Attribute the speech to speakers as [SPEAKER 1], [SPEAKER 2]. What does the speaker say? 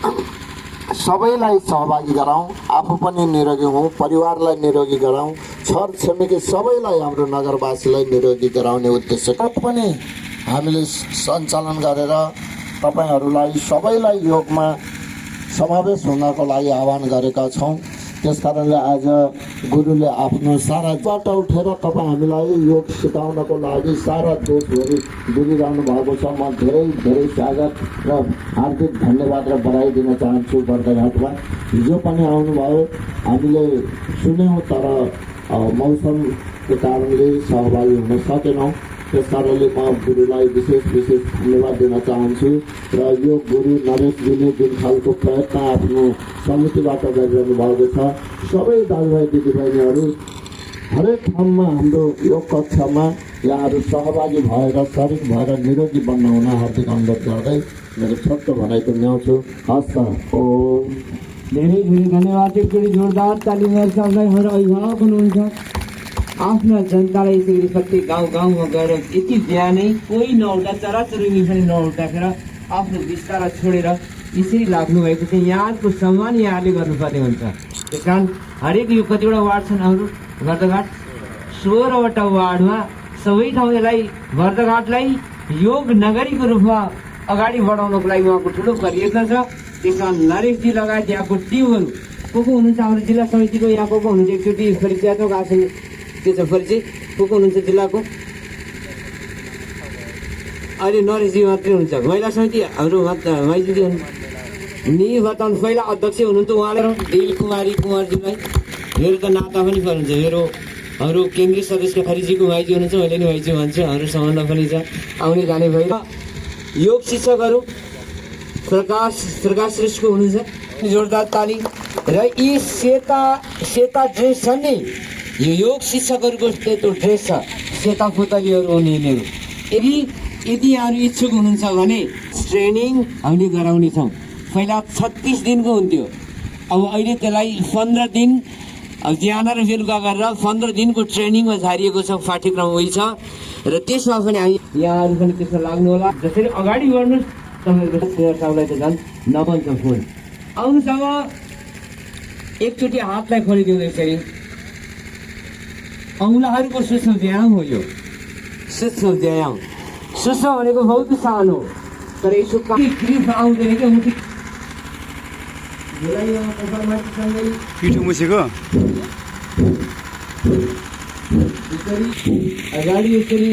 [SPEAKER 1] सबैलाई सहभागी गराउँ, आफू पनि निरोगी हौँ, परिवारलाई निरोगी गराउँ, छर छिमेकी सबैलाई हाम्रो नगरवासीलाई निरोगी गराउने उद्देश्य पनि हामीले सञ्चालन गरेर तपाईहरूलाई सबैलाई योगमा समावेश हुनको लागि आह्वान गरेका छौँ। त्यसकारणले आज गुरुले आफ्नो सारा बाट उठेर तपाईँ हामीलाई योग सिकाउनको लागि सारा दोषहरू दिइरहनु भएको छ। म धेरै धेरै स्वागत र हार्दिक धन्यवाद र बधाई दिन चाहन्छु। बर्दघाटमा हिजो पनि आउनुभयो, हामीले सुन्यौँ तर मौसमको कारणले सहभागी हुन सकेनौँ। त्यसकारणले म गुरुलाई विशेष धन्यवाद दिन चाहन्छु। र यो गुरु नरेशजीले जुन खालको प्रयत्न आफ्नो समितिबाट गरिरहनु भएको छ, सबै दाजुभाइ दिदीबहिनीहरू हरेक ठाउँमा हाम्रो योग कक्षामा यहाँहरू सहभागी भएर शरीर भएर निरोगी बन्न हुन हार्दिक अनुरोध गर्दै मेरो छोटो भनाइको ल्याउँछु। हस् त। ओम।
[SPEAKER 2] धेरै धेरै धन्यवाद। एकचोटि जोरदार तालिम सबलाई हाम्रो अभिभावक हुनुहुन्छ, आफ्ना जनतालाई यसरी प्रत्येक गाउँमा गएर यति बिहानै कोही नउठ्दा चराचुरुङ्गी पनि नउठ्दाखेरि आफ्नो बिस्तारा छोडेर यसरी लाग्नु भएको छ। यहाँको सम्मान यहाँले गर्नुपर्ने हुन्छ। त्यस कारण हरेक यो कतिवटा वार्ड छन् हाम्रो बर्दघाट, 16वटा वार्डमा सबै ठाउँ यसलाई बर्दघाटलाई योग नगरीको रूपमा अगाडि बढाउनको लागि उहाँको ठुलो प्रयत्न छ। त्यस कारण नरेशजी लगायत यहाँको टिमहरू को हुनुहुन्छ, हाम्रो जिल्ला समितिको यहाँ को हुनुहुन्छ, एकचोटि परिचयात्मक आसन के छ परिचय को हुनुहुन्छ जिल्लाको? अहिले नरेशजी मात्रै हुनुहुन्छ। महिला समिति हाम्रो माइजीजी बताउनु पहिला अध्यक्ष हुनुहुन्छ उहाँले दिल कुमारजीलाई मेरो त नाता पनि पर्नुहुन्छ। हाम्रो केन्द्रीय सदस्य खरिजीको भाइजी हुनुहुन्छ, मैले नि भाइजी भन्छु, हाम्रो सम्बन्ध पनि छ, आउने जाने भएर। योग शिक्षकहरू प्रकाश श्रेष्ठको हुनुहुन्छ, जोरदार ताली। र यी सेता ड्रेस छन् नि, यो योग शिक्षकहरूको त्यो ड्रेस छ, सेता पुतलीहरू हुन् यिनीहरू। यदि यहाँहरू इच्छुक हुनुहुन्छ भने ट्रेनिङ हामीले गराउनेछौँ। पहिला 36 दिनको हुन्थ्यो, अब अहिले त्यसलाई 15 दिन बिहान र बेलुका गरेर 15 दिनको ट्रेनिङमा झारिएको छ, पाठ्यक्रम उही छ। र त्यसमा पनि हामी यहाँहरू पनि त्यसमा लाग्नु होला। जसरी अगाडि बढ्नुहोस्, तपाईँहरूको सबलाई त झन् नबन्छ फोन। आउनुहोस्, अब एकचोटि हातलाई खोलिदिउँ यसरी। औँलाहरूको सूक्ष्म व्यायाम हो यो, सूक्ष्म व्यायाम। सूक्ष्म भनेको बहुत सानो, तर यसो ग्रिफ आउँदैन क्या मुठी
[SPEAKER 3] पिठो मुसेको
[SPEAKER 2] अगाडि यसरी